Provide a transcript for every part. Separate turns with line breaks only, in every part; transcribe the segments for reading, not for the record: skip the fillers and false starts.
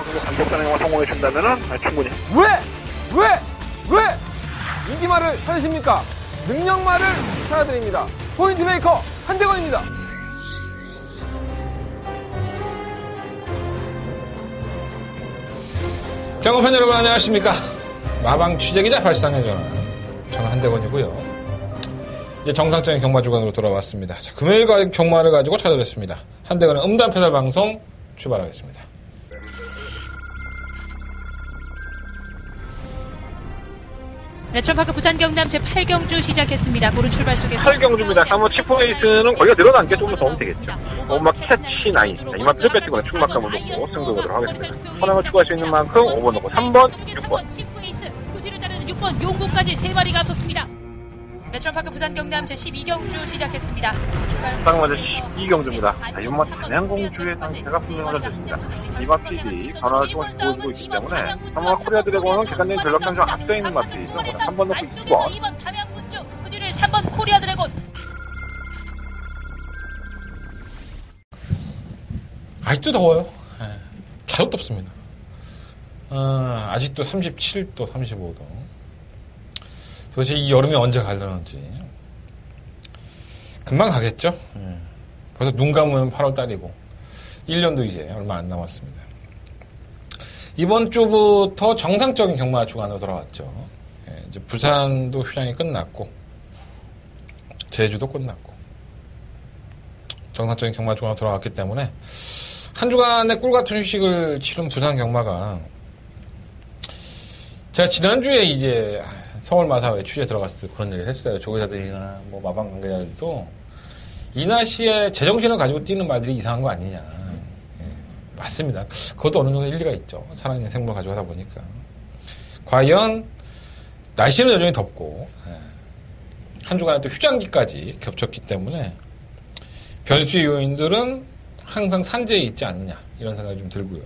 정도 간격단행만 성공해준다면은 충분히.
왜 인기말을 찾으십니까? 능력말을 찾아드립니다. 포인트 메이커 한대건입니다.
경험팬 여러분 안녕하십니까? 마방 취재기자 발상의 전환, 저는 한대건이고요. 이제 정상적인 경마 주간으로 돌아왔습니다. 자, 금요일 경마를 가지고 찾아뵙습니다. 한대건의 음담패설 방송 출발하겠습니다.
레트로파크 부산 경남 제8경주 시작했습니다. 고른 출발 속에서
8경주입니다. 3호 치포레이스는 거리가 늘어난 게 조금 더 도움 되겠죠. 오막 캐치 나인. 이마트 배팅으로 충막감을 놓고 승부 보도록 하겠습니다. 선행을 추가할 수 있는 만큼 5번 놓고 3번, 6번.
치포레이스, 그 뒤를 따르는 6번 용고까지 3마리가 앞섰습니다. 레트로파크 부산 경남 제12경주 시작했습니다.
부산 먼저 12경주입니다. 이번 단양공주의 상태가 분명해졌습니다. 이마필이 변화를 조금씩 보여주고 있기 때문에 3번 코리아 드래곤은 객관적인 전력상 좀 앞서 있는 마필이죠. 3번 놓고 2번.
2번 담양군주, 그 뒤를 3번 코리아 드래곤.
아직도 더워요. 계속 덥습니다. 아직도 37도, 35도. 도대체 이 여름이 언제 가려는지. 금방 가겠죠? 벌써 눈 감으면 8월 달이고 1년도 이제 얼마 안 남았습니다. 이번 주부터 정상적인 경마 주간으로 돌아왔죠. 이제 부산도 휴장이 끝났고 제주도 끝났고 정상적인 경마 주간으로 돌아왔기 때문에 한 주간의 꿀같은 휴식을 치른 부산 경마가, 제가 지난주에 이제 서울 마사회 취재 들어갔을 때 그런 얘기를 했어요. 조교사들이나 뭐 마방 관계자들도 이 날씨에 제정신을 가지고 뛰는 말들이 이상한 거 아니냐. 맞습니다. 그것도 어느 정도 일리가 있죠. 살아있는 생물을 가지고 하다 보니까. 과연 날씨는 여전히 덥고 한 주간에 또 휴장기까지 겹쳤기 때문에 변수의 요인들은 항상 산재에 있지 않느냐 이런 생각이 좀 들고요.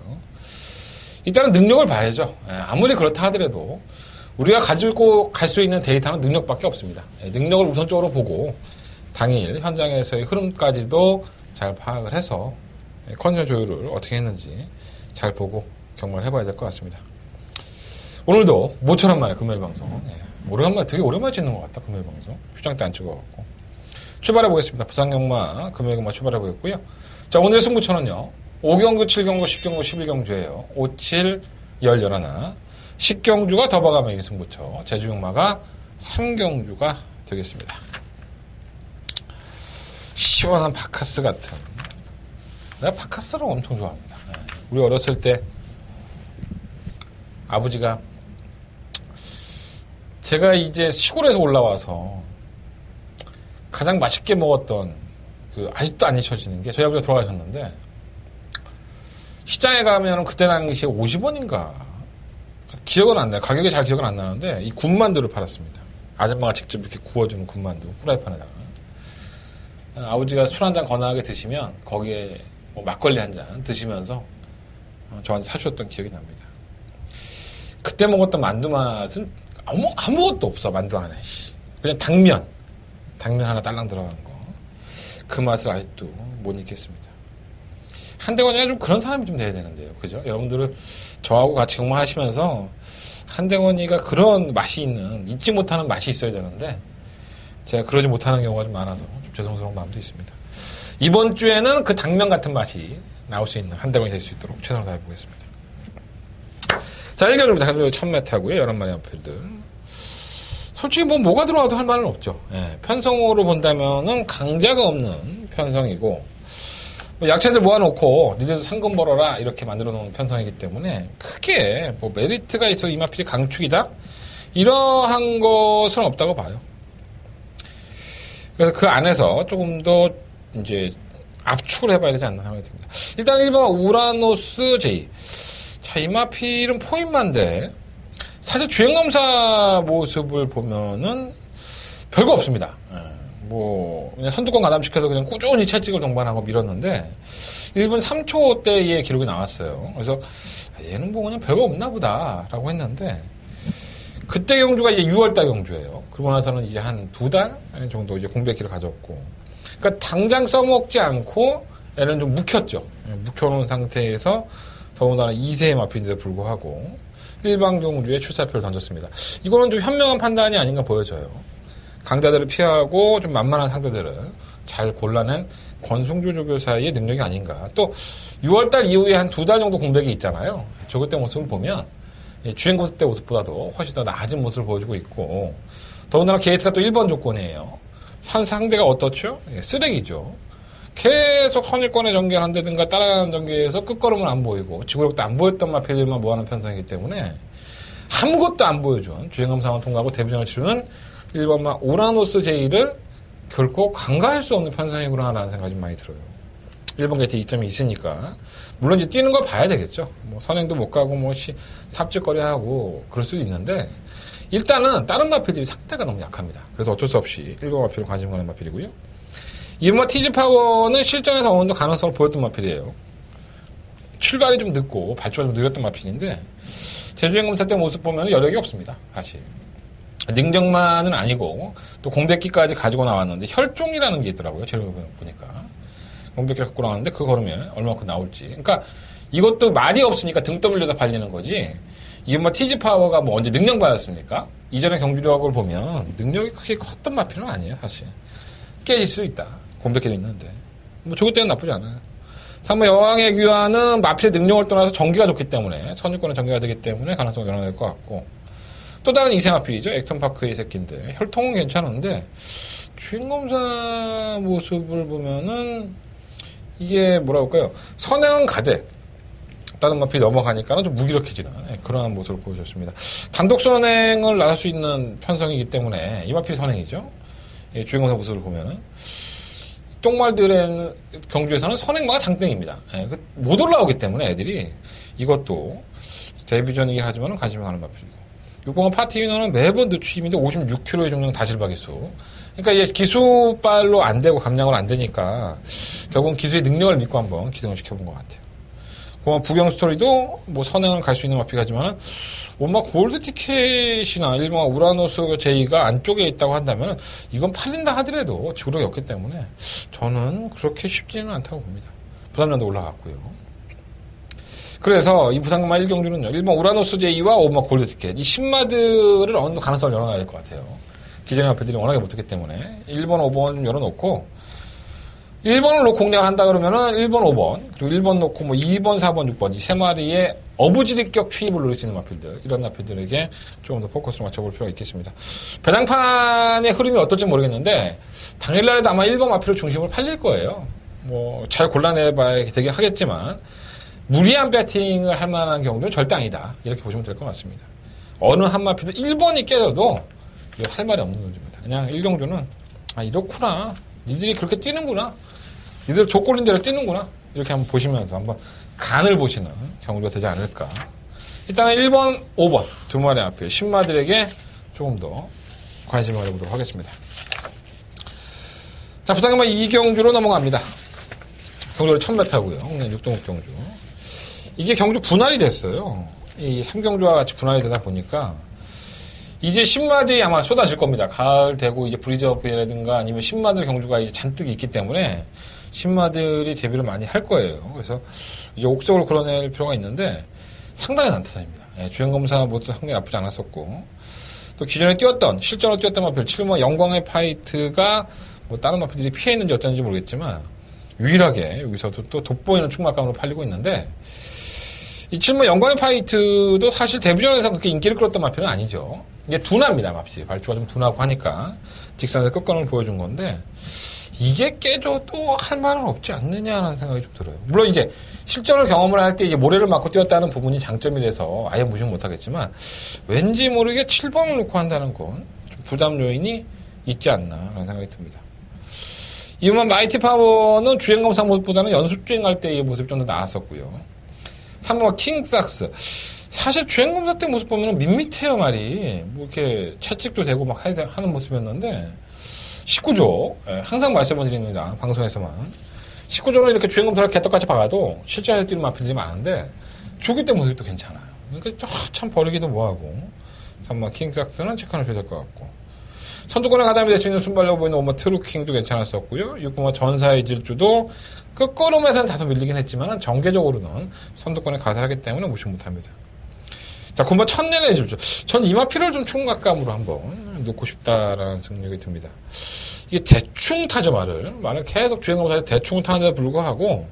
일단은 능력을 봐야죠. 아무리 그렇다 하더라도 우리가 가지고 갈 수 있는 데이터는 능력밖에 없습니다. 능력을 우선적으로 보고 당일 현장에서의 흐름까지도 잘 파악을 해서 컨디션 조율을 어떻게 했는지 잘 보고 경마를 해봐야 될 것 같습니다. 오늘도 모처럼 만에 금요일 방송. 오래간만에, 되게 오랜만에 찍는 것 같다, 금요일 방송. 휴장 때 안 찍어갖고. 출발해 보겠습니다. 부산 경마, 금요일 경마 출발해 보겠고요. 자, 오늘의 승부처는요. 5경주, 7경주, 10경주, 11경주예요. 5, 7, 11. 10경주가 더 봐가며 이긴 승부처. 제주 경마가 3경주가 되겠습니다. 시원한 바카스 같은. 내가 바카스를 엄청 좋아합니다. 우리 어렸을 때 아버지가, 제가 이제 시골에서 올라와서 가장 맛있게 먹었던, 아직도 안 잊혀지는 게, 저희 아버지가 돌아가셨는데 시장에 가면 그때 당시에 50원인가 기억은 안 나요. 가격이 잘 기억은 안 나는데 이 군만두를 팔았습니다. 아줌마가 직접 이렇게 구워주는 군만두, 프라이팬에다가. 아버지가 술 한 잔 건하게 드시면 거기에 뭐 막걸리 한 잔 드시면서 저한테 사주셨던 기억이 납니다. 그때 먹었던 만두 맛은 아무것도 없어. 만두 안에 그냥 당면 하나 딸랑 들어간 거, 그 맛을 아직도 못 잊겠습니다. 한대건이가 좀 그런 사람이 좀 돼야 되는데요. 그죠? 여러분들을 저하고 같이 경마하시면서 한대건이가 그런 맛이 있는, 잊지 못하는 맛이 있어야 되는데 제가 그러지 못하는 경우가 좀 많아서 좀 죄송스러운 마음도 있습니다. 이번 주에는 그 당면 같은 맛이 나올 수 있는 한대건이 될 수 있도록 최선을 다해보겠습니다. 자, 1경주입니다. 한대건이 1000m고요. 11마리 연필들. 솔직히 뭐가 들어와도 할 말은 없죠. 편성으로 본다면은 강자가 없는 편성이고, 약체들 모아놓고 니들도 상금 벌어라 이렇게 만들어 놓은 편성이기 때문에 크게 메리트가 있어 이마필이 강축이다 이러한 것은 없다고 봐요. 그래서 그 안에서 조금 더 이제 압축을 해봐야 되지 않나 생각이 듭니다. 일단 1번 우라노스 J. 자, 이마필은 포인만데 사실 주행검사 모습을 보면은 별거 없습니다. 그냥 선두권 가담시켜서 그냥 꾸준히 채찍을 동반하고 밀었는데 1분 3초 대의 기록이 나왔어요. 그래서 얘는 그냥 별거 없나 보다라고 했는데, 그때 경주가 이제 6월달 경주예요. 그러고 나서는 이제 한 2달 정도 이제 공백기를 가졌고, 그러니까 당장 써먹지 않고 얘는 좀 묵혔죠. 묵혀놓은 상태에서 더군다나 2세의 마필인데도 불구하고 일반 경주에 출사표를 던졌습니다. 이거는 좀 현명한 판단이 아닌가 보여져요. 강자들을 피하고 좀 만만한 상대들을 잘 골라낸 권승주 조교사의 능력이 아닌가. 또 6월달 이후에 한 2달 정도 공백이 있잖아요. 저 그때 모습을 보면 주행고 때 모습보다도 훨씬 더 나아진 모습을 보여주고 있고, 더군다나 게이트가 또 1번 조건이에요. 현 상대가 어떻죠? 쓰레기죠. 계속 선입권에 전개한다든가 따라가는 전개에서 끝걸음은 안 보이고 지구력도 안 보였던 마필들만 모아놓은 편성이기 때문에 아무것도 안 보여준 주행검사만 통과하고 데뷔전을 치르는 1번마 우라노스 제이를 결코 간과할 수 없는 편성이구나라는 생각이 좀 많이 들어요. 1번 게이트 2점이 있으니까 물론 이제 뛰는 걸 봐야 되겠죠. 뭐 선행도 못 가고 뭐 삽질거리하고 그럴 수도 있는데 일단은 다른 마필들이 상대가 너무 약합니다. 그래서 어쩔 수 없이 1번 마필을 관심 가는 마필이고요. 2번 티즈파워는 실전에서 어느 정도 가능성을 보였던 마필이에요. 출발이 좀 늦고 발주가 좀 느렸던 마필인데 제주행검사 때 모습 보면 여력이 없습니다. 사실 능력만은 아니고 또 공백기까지 가지고 나왔는데 혈종이라는 게 있더라고요. 제가 보니까 공백기를 갖고 나왔는데 그거 걸으면 얼마큼 나올지. 그러니까 이것도 말이 없으니까 등 떠밀려서 발리는 거지. 이게 뭐 티즈파워가 뭐 언제 능력바였습니까? 이전의 경주력을 보면 능력이 크게 컸던 마필은 아니에요. 사실 깨질 수 있다. 공백기도 있는데 뭐 저기 때는 나쁘지 않아요. 3번 여왕의 귀환은 마필의 능력을 떠나서 전기가 좋기 때문에 선유권의 전기가 되기 때문에 가능성이 연화될 것 같고, 또 다른 이세 마필이죠. 액턴파크의 새끼인데 혈통은 괜찮은데 주행검사 모습을 보면은 이게 뭐라 할까요? 선행은 가되 다른 마필이 넘어가니까는 좀 무기력해지는 그러한 모습을 보여줬습니다. 단독 선행을 나설 수 있는 편성이기 때문에 이 마필 선행이죠. 주행검사 모습을 보면은 똥말들의 경주에서는 선행마가 장땡입니다. 못 올라오기 때문에 애들이 이것도 데뷔전이긴 하지만 관심이 가는 마필이고, 6번은 파티위너는 매번 늦추임인데 56kg의 중량 다실박이수. 그러니까 이게 기수발로 안 되고 감량을 안 되니까 결국은 기수의 능력을 믿고 한번 기등을 시켜본 것 같아요. 그러면 부경 스토리도 뭐 선행을 갈 수 있는 마필이지만 엄마 골드 티켓이나 일본 우라노스 제이가 안쪽에 있다고 한다면 이건 팔린다 하더라도 지구력이 없기 때문에 저는 그렇게 쉽지는 않다고 봅니다. 부산면도 올라갔고요. 그래서 이 부산금마 1경주는요, 1번 우라노스 제이와 5번 골드 티켓, 이 10마드를 어느 정도 가능성을 열어놔야 될 것 같아요. 기존의 마필들이 워낙에 못했기 때문에 1번, 5번 좀 열어놓고 1번을 놓고 공략을 한다 그러면은 1번, 5번, 그리고 1번 놓고 뭐 2번, 4번, 6번 이 세 마리의 어부지리격 추입을 노릴 수 있는 마필들, 이런 마필들에게 조금 더 포커스를 맞춰볼 필요가 있겠습니다. 배당판의 흐름이 어떨지 모르겠는데 당일날에도 아마 1번 마필을 중심으로 팔릴 거예요. 뭐 잘 골라내봐야 되긴 하겠지만 무리한 배팅을 할 만한 경우는 절대 아니다, 이렇게 보시면 될 것 같습니다. 어느 한 마필도 1번이 깨져도 이거 할 말이 없는 경주입니다. 그냥 1경주는 아 이렇구나, 니들이 그렇게 뛰는구나, 니들 족골린 대로 뛰는구나, 이렇게 한번 보시면서 한번 간을 보시는 경주가 되지 않을까. 일단은 1번, 5번 두 마리 앞에 신마들에게 조금 더 관심을 가져보도록 하겠습니다. 자, 부산경마 2경주로 넘어갑니다. 경주를 1000m고요. 6동급 경주. 이게 경주 분할이 됐어요. 이 3경주와 같이 분할이 되다 보니까 이제 신마들이 아마 쏟아질 겁니다. 가을 되고 이제 브리즈업이라든가 아니면 신마들 경주가 이제 잔뜩 있기 때문에 신마들이 데뷔를 많이 할 거예요. 그래서 이제 옥석을 걸어낼 필요가 있는데 상당히 난타전입니다. 주행검사 모두 상당히 나쁘지 않았었고, 또 기존에 뛰었던 실전으로 뛰었던 마필 7번 영광의 파이트가 뭐 다른 마필들이 피했는지 어쩐지 모르겠지만 유일하게 여기서도 또 돋보이는 충막감으로 팔리고 있는데, 이 7번 영광의 파이트도 사실 데뷔전에서 그렇게 인기를 끌었던 마필은 아니죠. 이게 둔합니다, 맙시. 발주가 좀 둔하고 하니까 직선에서 끝간을 보여준 건데 이게 깨져도 할 말은 없지 않느냐라는 생각이 좀 들어요. 물론 이제 실전을 경험을 할 때 이제 모래를 맞고 뛰었다는 부분이 장점이 돼서 아예 무시는 못하겠지만 왠지 모르게 7번을 놓고 한다는 건 좀 부담 요인이 있지 않나라는 생각이 듭니다. 이번 마이티 파워는 주행검사 모습보다는 연습주행할 때의 모습이 좀 더 나았었고요. 3번 킹삭스. 사실 주행검사 때 모습 보면 밋밋해요, 말이. 뭐 이렇게 채찍도 되고 막 하는 모습이었는데 19조. 항상 말씀을 드립니다, 방송에서만. 19조는 이렇게 주행검사를 개떡같이 박아도 실전에서 뛰는 마필들이 많은데 조기 때 모습이 또 괜찮아요. 그러니까 참 버리기도 뭐하고. 3번 킹삭스는 체크하셔야 될 것 같고. 선두권에 가담이 될 수 있는 순발력 보이는 5번 트루킹도 괜찮았었고요. 6번 전사의 질주도 끝걸음에서는 다소 밀리긴 했지만 전개적으로는 선두권에 가세하기 때문에 무시 못합니다. 자, 9번 천년의 질주. 전 이 마피를 좀 충각감으로 한번 놓고 싶다라는 생각이 듭니다. 이게 대충 타죠, 말을 계속 주행하면서 대충 타는데도 불구하고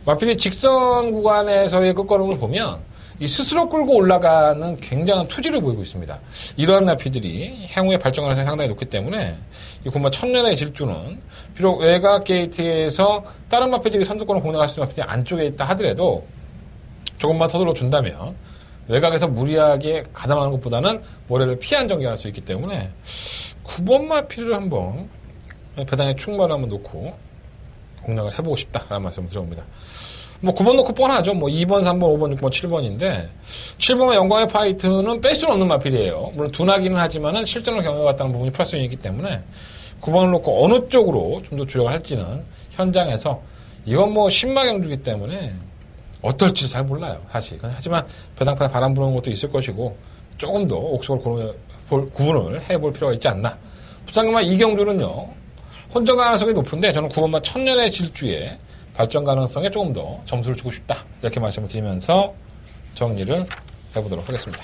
마필이 직선 구간에서의 끝걸음을 보면 이 스스로 끌고 올라가는 굉장한 투지를 보이고 있습니다. 이러한 마피들이 향후의 발전 가능성이 상당히 높기 때문에 이 9번 천년의 질주는 비록 외곽 게이트에서 다른 마피들이 선두권을 공략할 수 있는 마피들이 안쪽에 있다 하더라도 조금만 서둘러 준다면 외곽에서 무리하게 가담하는 것보다는 모래를 피한 전개할 수 있기 때문에 9번 마피를 한번 배당의 충만을 한번 놓고 공략을 해보고 싶다라는 말씀을 드려봅니다. 뭐 9번 놓고 뻔하죠. 뭐 2번, 3번, 5번, 6번, 7번인데 7번과 영광의 파이트는 뺄 수는 없는 마필이에요. 물론 둔하기는 하지만은 실전을 경험해봤다는 부분이 플러스 요인이기 때문에 9번을 놓고 어느 쪽으로 좀 더 주력을 할지는 현장에서 이건 뭐 신마경주기 때문에 어떨지 잘 몰라요, 사실. 하지만 배당판에 바람 부는 것도 있을 것이고 조금 더 옥석을 구분을 해볼 필요가 있지 않나. 부산경마 이경주는요, 혼전 가능성이 높은데 저는 9번마 천년의 질주에 발전 가능성에 조금 더 점수를 주고 싶다. 이렇게 말씀을 드리면서 정리를 해보도록 하겠습니다.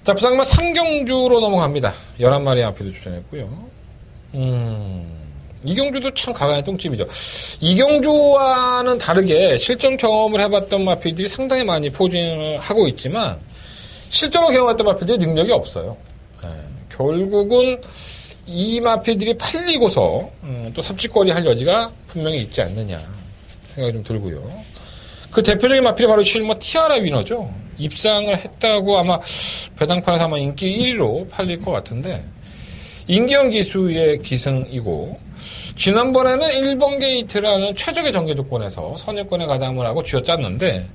자, 부산경마 3경주로 넘어갑니다. 11마리 앞에도 출전했고요. 이경주도 참 가관의 똥집이죠. 이경주와는 다르게 실전 경험을 해봤던 마필들이 상당히 많이 포진을 하고 있지만 실전을 경험했던 마필들이 능력이 없어요. 결국은 이 마필들이 팔리고서 또 삽질거리 할 여지가 분명히 있지 않느냐 생각이 좀 들고요. 그 대표적인 마필이 바로 실버 티아라 위너죠. 입상을 했다고 아마 배당판에서 아마 인기 1위로 팔릴 것 같은데 인기형 기수의 기승이고 지난번에는 1번 게이트라는 최적의 전개 조건에서 선유권에 가담을 하고 쥐어짰는데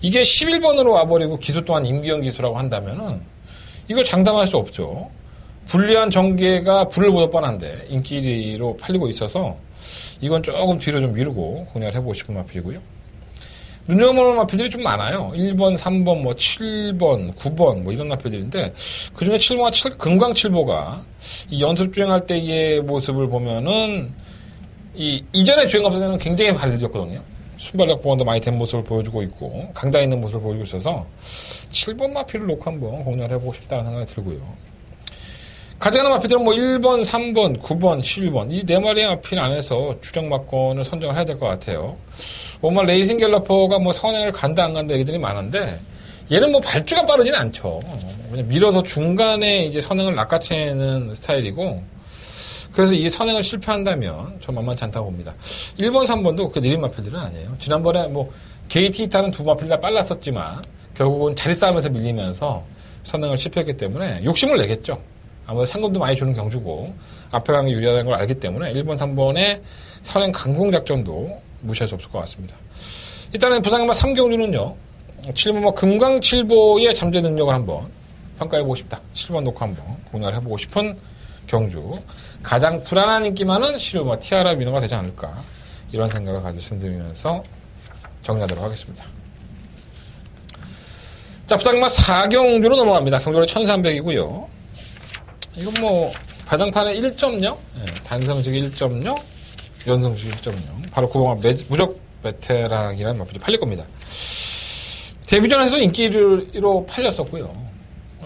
이게 11번으로 와버리고 기수 또한 임기형 기수라고 한다면은 이걸 장담할 수 없죠. 불리한 전개가 불을 보여 뻔한데 인기 1위로 팔리고 있어서 이건 조금 뒤로 좀 미루고 공략을 해보고 싶은 마필이고요. 눈여겨보는 마필들이 좀 많아요. 1번, 3번, 뭐 7번, 9번 뭐 이런 마필들인데 그중에 7번과 금강 7보가 이 연습 주행할 때의 모습을 보면은 이전에 주행할 때는 굉장히 발휘졌거든요. 순발력 보완도 많이 된 모습을 보여주고 있고 강단 있는 모습을 보여주고 있어서 7번 마필을 놓고 한번 공략을 해보고 싶다는 생각이 들고요. 가져가는 마필들은 뭐 1번, 3번, 9번, 11번 이 네 마리의 마필 안에서 주력 막건을 선정을 해야 될 것 같아요. 정말 레이싱 갤러퍼가 뭐 선행을 간다 안 간다 얘기들이 많은데 얘는 뭐 발주가 빠르진 않죠. 그냥 밀어서 중간에 이제 선행을 낚아채는 스타일이고 그래서 이 선행을 실패한다면 저 만만치 않다고 봅니다. 1번, 3번도 그렇게 느린 마필들은 아니에요. 지난번에 뭐 게이트 타는 두 마필 다 빨랐었지만 결국은 자리 싸움에서 밀리면서 선행을 실패했기 때문에 욕심을 내겠죠. 아무래도 상금도 많이 주는 경주고 앞에 가는 게 유리하다는 걸 알기 때문에 1번, 3번의 선행 강공 작전도 무시할 수 없을 것 같습니다. 일단은 부산경마 3경주는요. 7번 금강 7보의 잠재 능력을 한번 평가해보고 싶다. 7번 놓고 한번 공략을 해보고 싶은 경주. 가장 불안한 인기만은 실버 티아라 위너가 되지 않을까 이런 생각을 말씀드리면서 정리하도록 하겠습니다. 자, 부산경마 4경주로 넘어갑니다. 경주는 1300이고요. 이건 뭐 배당판에 1.0, 단성식 1.0, 연성식 1.0. 바로 9번마 무적 베테랑이라는 마필이 팔릴 겁니다. 데뷔전에서 인기 1위로 팔렸었고요.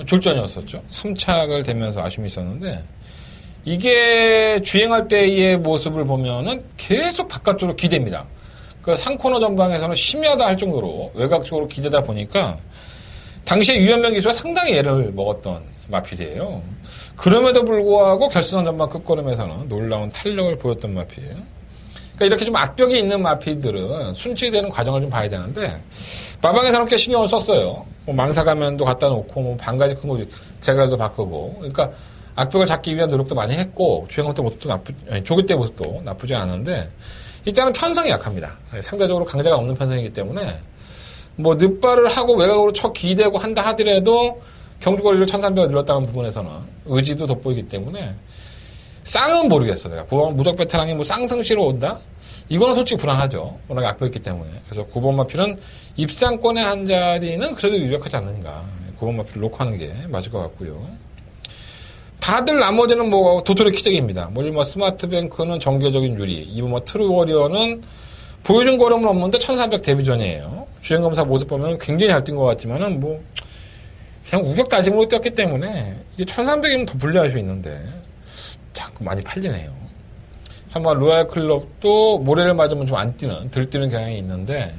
졸전이었었죠. 3착을 대면서 아쉬움이 있었는데 이게 주행할 때의 모습을 보면은 계속 바깥쪽으로 기대입니다. 그 상코너 전방에서는 심야다 할 정도로 외곽 쪽으로 기대다 보니까 당시에 유현명 기수가 상당히 애를 먹었던 마필이에요. 그럼에도 불구하고 결승선 전방 끝걸음에서는 놀라운 탄력을 보였던 마필. 그러니까 이렇게 좀 악벽이 있는 마필들은 순치되는 과정을 좀 봐야 되는데 마방에서는 꽤 신경을 썼어요. 뭐 망사가면도 갖다 놓고 뭐 반가지 큰 거 제가라도 바꾸고. 그러니까 악벽을 잡기 위한 노력도 많이 했고 주행할 때 모습도 조기 때 모습도 나쁘지 않은데 일단은 편성이 약합니다. 상대적으로 강자가 없는 편성이기 때문에 뭐 늦발을 하고 외곽으로 쳐 기대고 한다 하더라도 경주거리를 1300을 늘렸다는 부분에서는 의지도 돋보이기 때문에 쌍은 모르겠어. 내가 9번 무적 베테랑이 뭐 쌍승시로 온다? 이거는 솔직히 불안하죠. 워낙에 악보였기 때문에. 그래서 9번 마필은 입상권의 한 자리는 그래도 유력하지 않는가. 9번 마필을 놓고 하는 게 맞을 것 같고요. 다들 나머지는 뭐 도토리 키재기입니다. 뭐 스마트뱅크는 정교적인 유리, 이번 뭐 트루워리어는 보여준 거름은 없는데 1300 데뷔전이에요. 주행검사 모습 보면 굉장히 잘 뛴 것 같지만은 뭐 그냥 우격 다짐으로 뛰었기 때문에 이게 1300이면 더 불리할 수 있는데 자꾸 많이 팔리네요. 3번 로얄 클럽도 모래를 맞으면 좀 안 뛰는, 덜 뛰는 경향이 있는데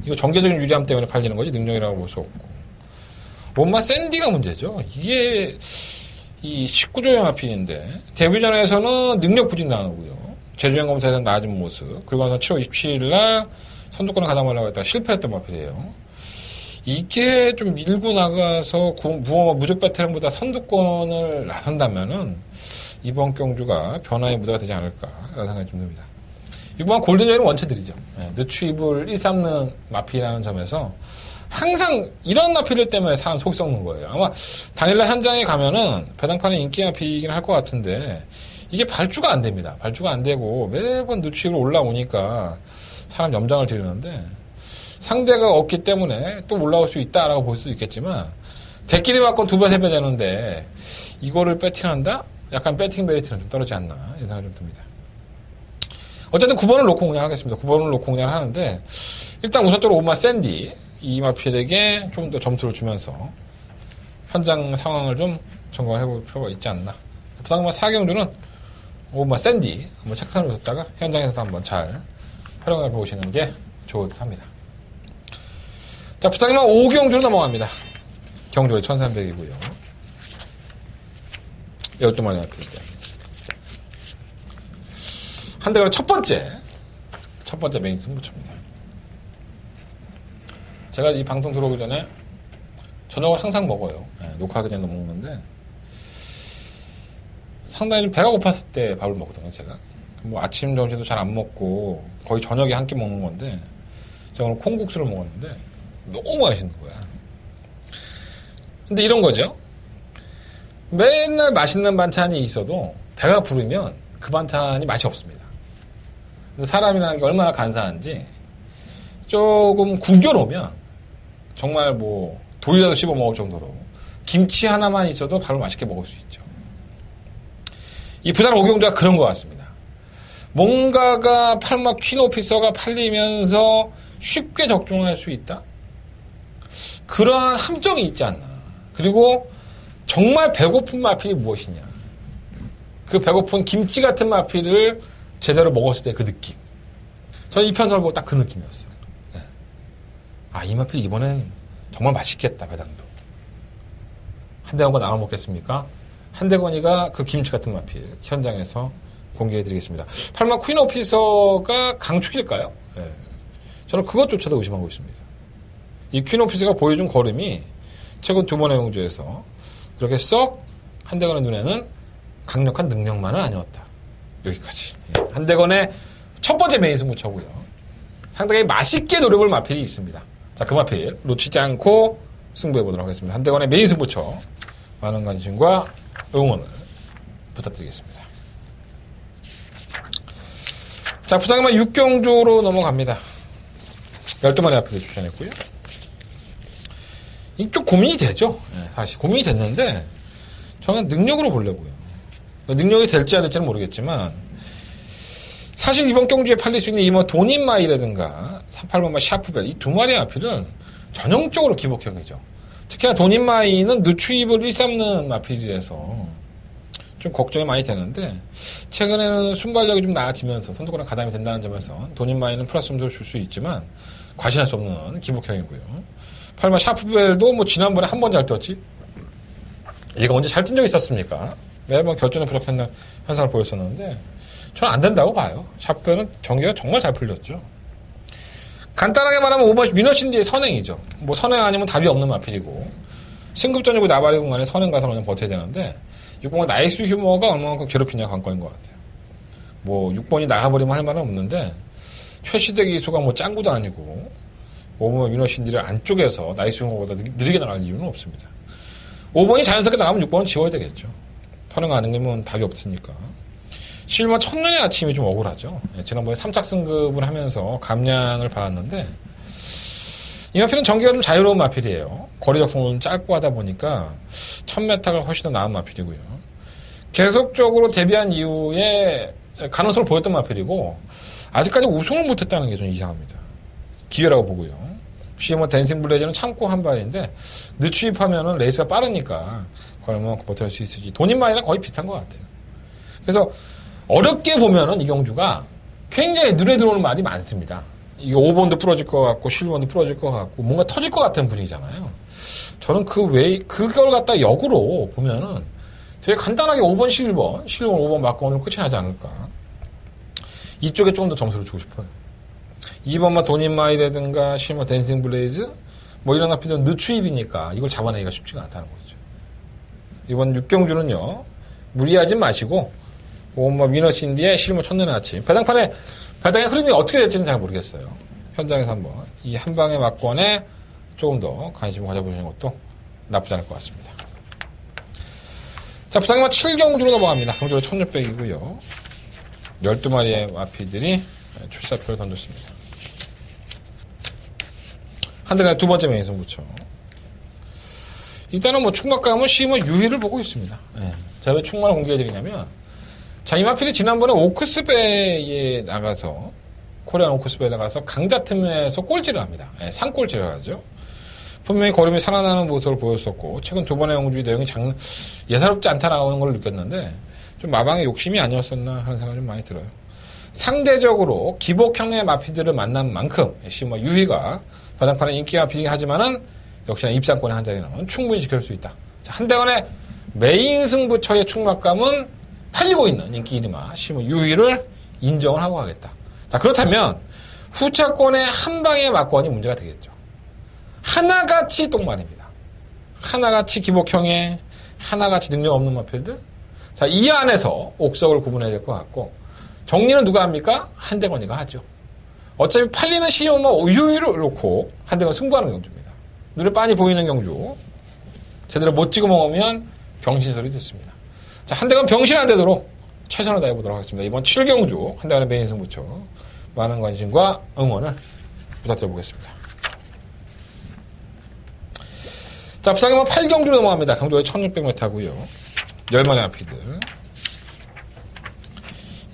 이거 정교적인 유리함 때문에 팔리는 거지 능력이라고 볼 수 없고. 원마 샌디가 문제죠. 이게 이 19조형 마필인데 데뷔전에서는 능력 부진당하고요. 재주행 검사에서는 낮은 모습. 그리고 나서 7월 27일 날 선두권을 가담하려고 했다가 실패했던 마필이에요. 이게 좀 밀고 나가서 무적 배틀보다 선두권을 나선다면은 이번 경주가 변화의 무대가 되지 않을까라는 생각이 좀 듭니다. 6번 골든조이는 원체들이죠. 늦추입을 일삼는 마필이라는 점에서 항상 이런 마필들 때문에 사람 속이 썩는 거예요. 아마 당일날 현장에 가면은 배당판에 인기 마필이긴 할 것 같은데 이게 발주가 안 됩니다. 발주가 안 되고 매번 늦추입을 올라오니까 사람 염장을 지르는데 상대가 없기 때문에 또 올라올 수 있다라고 볼 수도 있겠지만 대끼리 맞고 2배, 3배 되는데 이거를 배팅한다? 약간 배팅 메리트는 좀 떨어지지 않나 이런 생각이 좀 듭니다. 어쨌든 9번을 놓고 공략하겠습니다. 9번을 놓고 공략을 하는데 일단 우선적으로 오마 샌디 이 마필에게 좀 더 점수를 주면서 현장 상황을 좀 점검을 해볼 필요가 있지 않나. 부상마 4경주는 오마 샌디 한번 체크해 놓으셨다가 현장에서 한번 잘 활용해 보시는 게 좋을 듯 합니다. 자, 부상마 5경주로 넘어갑니다. 경주가 1300이고요. 12마리 마필이죠. 한대가로 첫 번째 메인 승부처입니다. 제가 이 방송 들어오기 전에 저녁을 항상 먹어요. 녹화하기 전에 먹는데 상당히 좀 배가 고팠을 때 밥을 먹거든요. 제가 뭐 아침 점심도 잘 안 먹고 거의 저녁에 한 끼 먹는 건데 제가 오늘 콩국수를 먹었는데 너무 맛있는 거야. 근데 이런 거죠. 맨날 맛있는 반찬이 있어도 배가 부르면 그 반찬이 맛이 없습니다. 근데 사람이라는 게 얼마나 간사한지 조금 굶겨놓으면 정말 뭐 돌려서 씹어 먹을 정도로 김치 하나만 있어도 바로 맛있게 먹을 수 있죠. 이 부산 오경주가 그런 것 같습니다. 뭔가가 팔막 퀸오피서가 팔리면서 쉽게 적중할 수 있다? 그러한 함정이 있지 않나. 그리고 정말 배고픈 마필이 무엇이냐. 그 배고픈 김치 같은 마필을 제대로 먹었을 때 그 느낌. 저는 이 편성을 보고 딱 그 느낌이었어요. 네. 아, 이 마필 이번엔 정말 맛있겠다, 배당도. 한대건과 나눠 먹겠습니까? 한대건이가 그 김치 같은 마필 현장에서 공개해드리겠습니다. 팔마 퀸 오피서가 강축일까요? 네. 저는 그것조차도 의심하고 있습니다. 이 퀸 오피서가 보여준 걸음이 최근 2번의 용주에서 그렇게 썩 한대건의 눈에는 강력한 능력만은 아니었다. 여기까지. 예. 한대건의 첫 번째 메인 승부처고요. 상당히 맛있게 노려볼 마필이 있습니다. 자, 그 마필 놓치지 않고 승부해보도록 하겠습니다. 한대건의 메인 승부처 많은 관심과 응원을 부탁드리겠습니다. 자, 부상의만 6경주로 넘어갑니다. 12마리 마필을 추천했고요. 이쪽 고민이 되죠. 네, 사실 고민이 됐는데 저는 능력으로 보려고요. 능력이 될지 안 될지는 모르겠지만 사실 이번 경주에 팔릴 수 있는 이 뭐 돈인마이라든가 38번마 샤프벨 이 2마리의 마필은 전형적으로 기복형이죠. 특히나 돈인마이는 늦추입을 일삼는 마필이라서 좀 걱정이 많이 되는데 최근에는 순발력이 좀 나아지면서 선두권에 가담이 된다는 점에서 돈인마이는 플러스 점수를 줄 수 있지만 과신할 수 없는 기복형이고요. 8번 샤프벨도 뭐 지난번에 한 번 잘 떴지? 얘가 언제 잘 뜬 적이 있었습니까? 매번 결전에 부족한 현상을 보였었는데 저는 안 된다고 봐요. 샤프벨은 경기가 정말 잘 풀렸죠. 간단하게 말하면 5번 위너신디의 선행이죠. 뭐 선행 아니면 답이 없는 마필이고 승급전이고 나발의 공간에 선행 가서 그냥 버텨야 되는데 6번은 나이스 휴머가 얼마만큼 괴롭히냐 관건인 것 같아요. 뭐 6번이 나가버리면 할 말은 없는데 최시대 기수가 뭐 짱구도 아니고 5번 위너신디를 안쪽에서 나이스 휴머보다 느리게 나갈 이유는 없습니다. 5번이 자연스럽게 나가면 6번은 지워야 되겠죠. 선행 안 능리면 답이 없으니까. 실마 첫눈의 아침이 좀 억울하죠. 지난번에 3착 승급을 하면서 감량을 받았는데 이 마필은 전기가 좀 자유로운 마필이에요. 거리적 성분은 짧고 하다 보니까 1000m가 훨씬 더 나은 마필이고요. 계속적으로 데뷔한 이후에 가능성을 보였던 마필이고 아직까지 우승을 못했다는 게 좀 이상합니다. 기회라고 보고요. CMO 댄싱 블레이즈는 참고 한 발인데 늦추입하면은 레이스가 빠르니까 그러면 버틸 수 있을지 돈인마이랑 거의 비슷한 것 같아요. 그래서 어렵게 보면은 이경주가 굉장히 눈에 들어오는 말이 많습니다. 이게 5번도 부러질 것 같고 11번도 부러질 것 같고 뭔가 터질 것 같은 분위기잖아요. 저는 그걸 갖다 역으로 보면은 되게 간단하게 5번, 11번, 5번 바꿔오면 끝이 나지 않을까. 이쪽에 조금 더 점수를 주고 싶어요. 2번만 돈인마이라든가 실버 댄싱 블레이즈 뭐 이런 앞에서 늦추입이니까 이걸 잡아내기가 쉽지가 않다는 거죠. 이번 6경주는요. 무리하지 마시고 5번만 위너신디의 실버 첫눈의 아침 배당의 흐름이 어떻게 될지는 잘 모르겠어요. 현장에서 한번 이 한방의 막권에 조금 더 관심을 가져보시는 것도 나쁘지 않을 것 같습니다. 자, 부상만 7경주로 넘어갑니다. 경주로 1600이고요. 12마리의 마피들이 출사표를 던졌습니다. 한 대가 두 번째 메인선 붙여. 일단은 뭐 충막감은 CMO 유희를 보고 있습니다. 네. 제가 왜 충막을 공개해드리냐면, 자, 이 마필이 지난번에 오크스베이에 나가서, 코리안 오크스베이에 나가서 강자 틈에서 꼴찌를 합니다. 네, 상꼴찌를 하죠. 분명히 걸음이 살아나는 모습을 보였었고, 최근 두 번의 영주의 내용이 예사롭지 않다라는 걸 느꼈는데, 좀 마방의 욕심이 아니었었나 하는 생각이 좀 많이 들어요. 상대적으로 기복형의 마피들을 만난 만큼, CMO 유희가 바닥판에 인기 마피이긴 하지만은, 역시나 입상권의 한 자리는 충분히 지킬 수 있다. 자, 한대원의 메인 승부처의 충막감은 팔리고 있는 인기 이름아 CMO 유희를 인정을 하고 가겠다. 자, 그렇다면 후차권의 한 방의 막권이 문제가 되겠죠. 하나같이 똥말입니다. 하나같이 기복형의 하나같이 능력 없는 마필들. 자, 이 안에서 옥석을 구분해야 될 것 같고 정리는 누가 합니까? 한대건이가 하죠. 어차피 팔리는 CMO 유희를 놓고 한대건 승부하는 경주입니다. 눈에 빤히 보이는 경주 제대로 못 찍어 먹으면 병신소리 듣습니다. 자, 한대건 병신 안 되도록 최선을 다해보도록 하겠습니다. 이번 7경주 한대건의 메인 승부처 많은 관심과 응원을 부탁드려보겠습니다. 자, 부상이면 8경주로 넘어갑니다. 경주가 1600m고요 10마리 앞피들.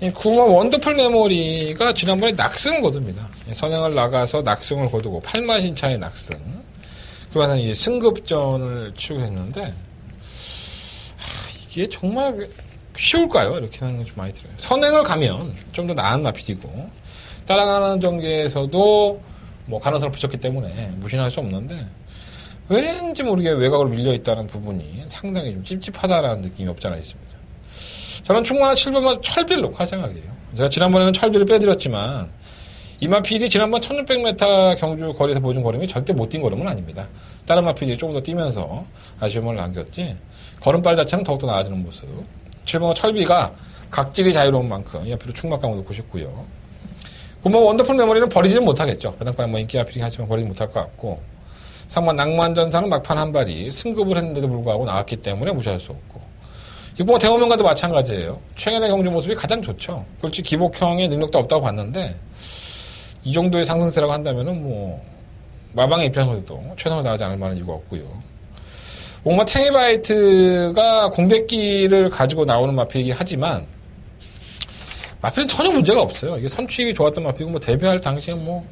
이 구마 원더풀 메모리가 지난번에 낙승을 거둡니다. 선행을 나가서 낙승을 거두고 8마신차의 낙승. 그러면서 이제 승급전을 치고 했는데, 이게 정말 쉬울까요? 이렇게 하는 게 좀 많이 들어요. 선행을 가면 좀 더 나은 마피디고, 따라가는 전개에서도 뭐 가능성을 붙였기 때문에 무신할 수 없는데, 왠지 모르게 외곽으로 밀려있다는 부분이 상당히 좀 찝찝하다라는 느낌이 없지 않아 있습니다. 저는 충분한 7번만 철비를 놓고 할 생각이에요. 제가 지난번에는 철비를 빼드렸지만, 이 마필이 지난번 1600m 경주 거리에서 보여준 걸음이 절대 못 뛴 걸음은 아닙니다. 다른 마필이 조금 더 뛰면서 아쉬움을 남겼지, 걸음발 자체는 더욱더 나아지는 모습. 7번 철비가 각질이 자유로운 만큼 이 마필로 충막감을 놓고 싶고요. 9번 원더풀 메모리는 버리지는 못하겠죠. 배당판 뭐 인기 마필이긴 하지만 버리지 못할 것 같고, 3번 낭만전사는 막판 한 발이 승급을 했는데도 불구하고 나왔기 때문에 무시할 수 없고, 6번 대호명과도 마찬가지예요. 최근의 경주 모습이 가장 좋죠. 솔직히 기복형의 능력도 없다고 봤는데, 이 정도의 상승세라고 한다면은 뭐 마방의 입장에서도 최선을 다하지 않을 만한 이유가 없고요. 옥마 탱이바이트가 공백기를 가지고 나오는 마필이긴 하지만 마필은 전혀 문제가 없어요. 이게 선취입이 좋았던 마필이고 뭐 데뷔할 당시에 뭐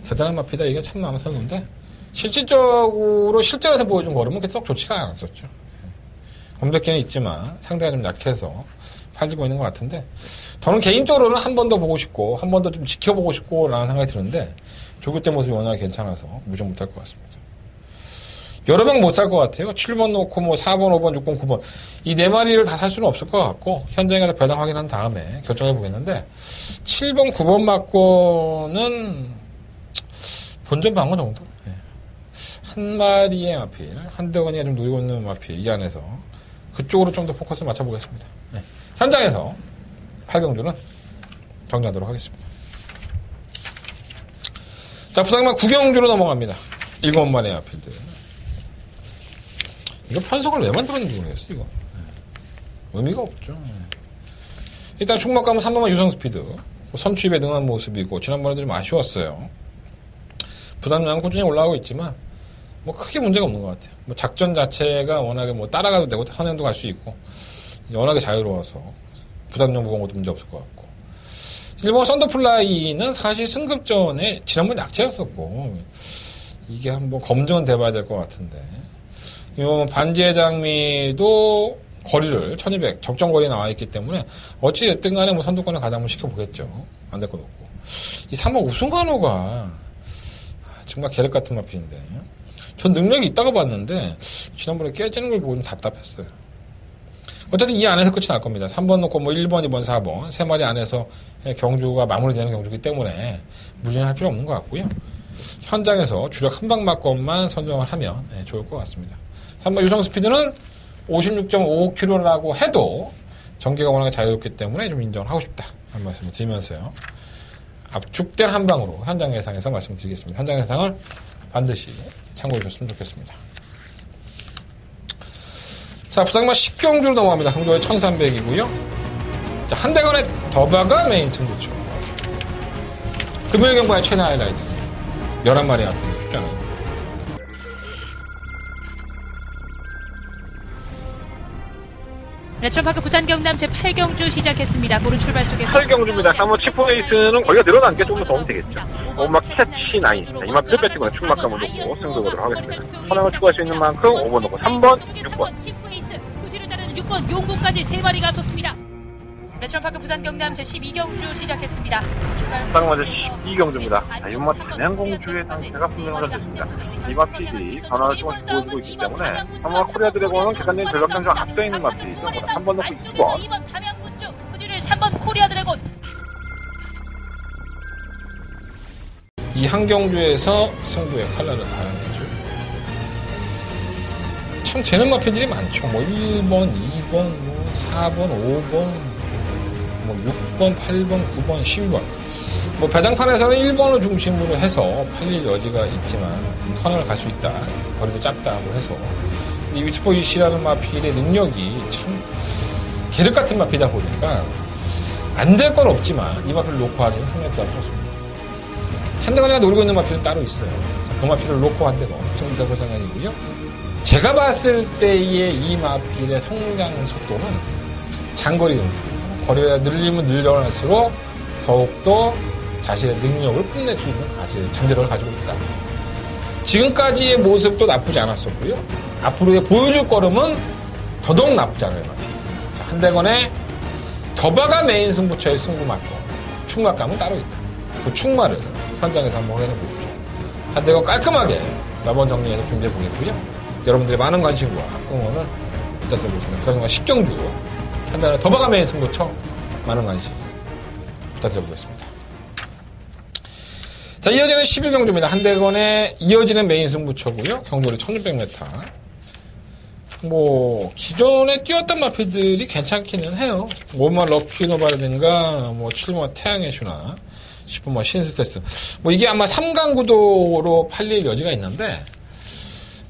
대단한 마필이다 이게 참 많았었는데, 실질적으로 실전에서 보여준 걸음은 그렇게 썩 좋지가 않았었죠. 공백기는 있지만 상대가 좀 약해서 팔리고 있는 것 같은데, 저는 개인적으로는 한 번 더 보고 싶고 한 번 더 좀 지켜보고 싶고 라는 생각이 드는데, 조교 때 모습이 워낙 괜찮아서 무정 못할 것 같습니다. 여러 명 못 살 것 같아요. 7번 놓고 뭐 4번, 5번, 6번, 9번 이 네 마리를 다 살 수는 없을 것 같고, 현장에 가서 배당 확인한 다음에 결정해 보겠는데, 7번, 9번 맞고는 본전 방어 정도? 네. 한 마리의 마필, 한대건이가 좀 노리고 있는 마필 이 안에서 그쪽으로 좀 더 포커스를 맞춰보겠습니다. 네. 현장에서 8경주는 정리하도록 하겠습니다. 자, 부상만 9경주로 넘어갑니다. 7마리의 마필들. 이거 편성을 왜 만들었는지 모르겠어, 이거. 네. 의미가 없죠. 네. 일단 충막감은 3번만 유성 스피드, 선취입에 능한 모습이고, 지난번에도 좀 아쉬웠어요. 부담량은 꾸준히 올라가고 있지만, 뭐 크게 문제가 없는 것 같아요. 뭐 작전 자체가 워낙에 뭐 따라가도 되고, 선행도 갈 수 있고, 워낙에 자유로워서 부담력 무거운 것도 문제 없을 것 같고. 일본 썬더플라이는 사실 승급전에 지난번에 약체였었고, 이게 한번 검증은 돼봐야 될 것 같은데. 이 반지의 장미도 거리를 1200 적정 거리에 나와 있기 때문에 어찌됐든 간에 뭐 선두권에 가담을 시켜보겠죠. 안 될 것 없고. 이 3번 우승간호가 정말 계륵 같은 마필인데. 전 능력이 있다고 봤는데 지난번에 깨지는 걸 보고 좀 답답했어요. 어쨌든 이 안에서 끝이 날 겁니다. 3번 놓고 뭐 1번, 2번, 4번 세 마리 안에서 경주가 마무리되는 경주이기 때문에 무진할 필요 없는 것 같고요. 현장에서 주력 한 방 맞건만 선정을 하면 좋을 것 같습니다. 3번 유성 스피드는 56.5km라고 해도 전개가 워낙에 자유롭기 때문에 좀 인정을 하고 싶다 하는 말씀을 드리면서요. 압축된 한 방으로 현장 예상에서 말씀드리겠습니다. 현장 예상을 반드시 참고해 주셨으면 좋겠습니다. 자, 부상마 10경주로 넘어갑니다. 항저우의 1300이고요. 자, 한대건의 더바가 메인 승부처. 금요일 경마의 최대 하이라이트. 11마리 앞에 출전합니다.
레츠런파크 부산 경남 제8경주 시작했습니다. 고른 출발 속에서
8경주입니다. 3호 치포레이스는 거리가 늘어난 게 조금 더 도움이 되겠죠. 오막 캐치 나인. 이만큼 배팅으로 충막감을 놓고 승부보도록 하겠습니다. 선행을 추가할 수 있는 만큼 5번 놓고 3번, 6번.
그 뒤를 따르는 6번 용고까지 3마리가 앞섰습니다. 레츠런파크 부산 경남 제12경주 시작했습니다.
딱 먼저 12경주입니다. 이번 단양공주의 상태가 분명해졌습니다. 이마 PD 변화를 조금씩 보여주고 있기 때문에 아마 코리아 드래곤은 객관적인 전력상 좀 앞서 있는 마필이죠. 3번 놓고 6번.
2번 담양군주, 그 뒤를 3번 코리아 드래곤.
이 한 경주에서 승부의 칼날을 가려내죠. 참 재능 마필들이 많죠. 뭐 1번, 2번, 뭐 4번, 5번, 뭐 6번, 8번, 9번, 12번. 뭐 배당판에서는 1번을 중심으로 해서 팔릴 여지가 있지만 선을 갈 수 있다. 거리도 짧다고 해서. 이 위스포이시라는 마필의 능력이 참 계륵 같은 마필이다 보니까 안 될 건 없지만 이 마필을 놓고 하기는 상당히 부담스럽습니다. 한대건이가 노리고 있는 마필은 따로 있어요. 그 마필을 놓고 한대건 승부다 볼 생각이고요. 제가 봤을 때의 이 마필의 성장 속도는 장거리 경주. 거리가 늘리면 늘려갈수록 더욱더 자신의 능력을 뽐낼 수 있는 잠재력을 가지고 있다. 지금까지의 모습도 나쁘지 않았었고요. 앞으로의 보여줄 걸음은 더더욱 나쁘지 않아요. 자, 한대건의 더바가 메인 승부처의 승부만큼 충막감은 따로 있다. 그 충마를 현장에서 한번 확인해 보십시오. 한대건 깔끔하게 매번 정리해서 준비해 보겠고요. 여러분들의 많은 관심과 응원을 부탁드리겠습니다. 부탁드립니다. 10경주 한대건의 더바가 메인 승부처 많은 관심 부탁드려보겠습니다. 자, 이어지는 11경주입니다. 한대건의 이어지는 메인 승부처고요. 경도리 1600m. 뭐 기존에 뛰었던 마필들이 괜찮기는 해요. 5번 럭키노바라든가 뭐 7번 태양의 슈나 10번 신스테스. 뭐 이게 아마 3강 구도로 팔릴 여지가 있는데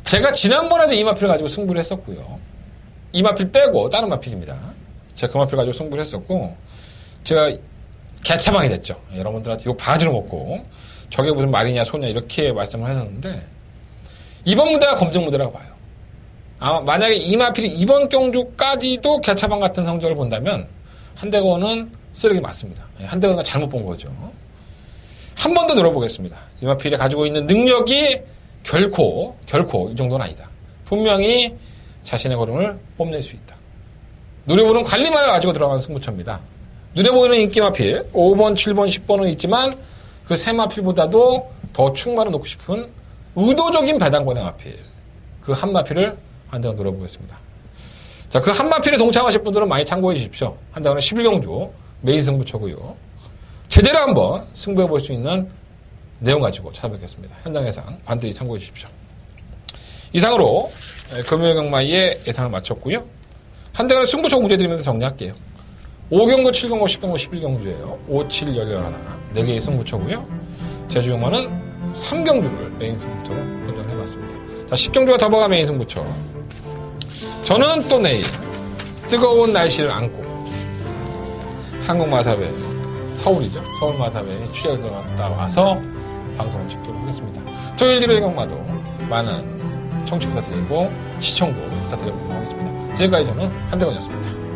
제가 지난번에도 이 마필을 가지고 승부를 했었고요. 이 마필 빼고 다른 마필입니다. 제가 그 마필 가지고 승부를 했었고 제가 개차방이 됐죠. 여러분들한테 요 바지를 먹고 저게 무슨 말이냐 소냐 이렇게 말씀을 하셨는데 이번 무대가 검증 무대라고 봐요. 아마 만약에 이 마필이 이번 경주까지도 개차방 같은 성적을 본다면 한대건은 쓰레기 맞습니다. 한대건은 잘못 본 거죠. 한 번 더 노려보겠습니다. 이 마필이 가지고 있는 능력이 결코 이 정도는 아니다. 분명히 자신의 걸음을 뽐낼 수 있다. 노려보는 관리만을 가지고 들어가는 승부처입니다. 눈에 보이는 인기 마필 5번, 7번, 10번은 있지만 그 세 마필보다도 더 충마를 놓고 싶은 의도적인 배당권의 마필 그 한 마필을 한대건 노려보겠습니다. 자, 그 한 마필에 동참하실 분들은 많이 참고해 주십시오. 한대건은 11경주 메인 승부처고요. 제대로 한번 승부해 볼 수 있는 내용 가지고 찾아뵙겠습니다. 현장 예상 반드시 참고해 주십시오. 이상으로 금요일 경마의 예상을 마쳤고요. 한대건의 승부처 문제 드리면서 정리할게요. 5경주, 7경주, 10경주, 11경주예요. 5, 7, 11, 4개의 승부처고요. 제주경마는 3경주를 메인 승부처로 선정을 해봤습니다. 자, 10경주가 더버가 메인 승부처. 저는 또 내일 뜨거운 날씨를 안고 한국마사회 서울이죠. 서울마사회에 취재를 들어갔다 와서 방송을 찍도록 하겠습니다. 토요일 일요일 경마도 많은 청취 부탁드리고 시청도 부탁드려보도록 하겠습니다. 지금까지 저는 한대건이었습니다.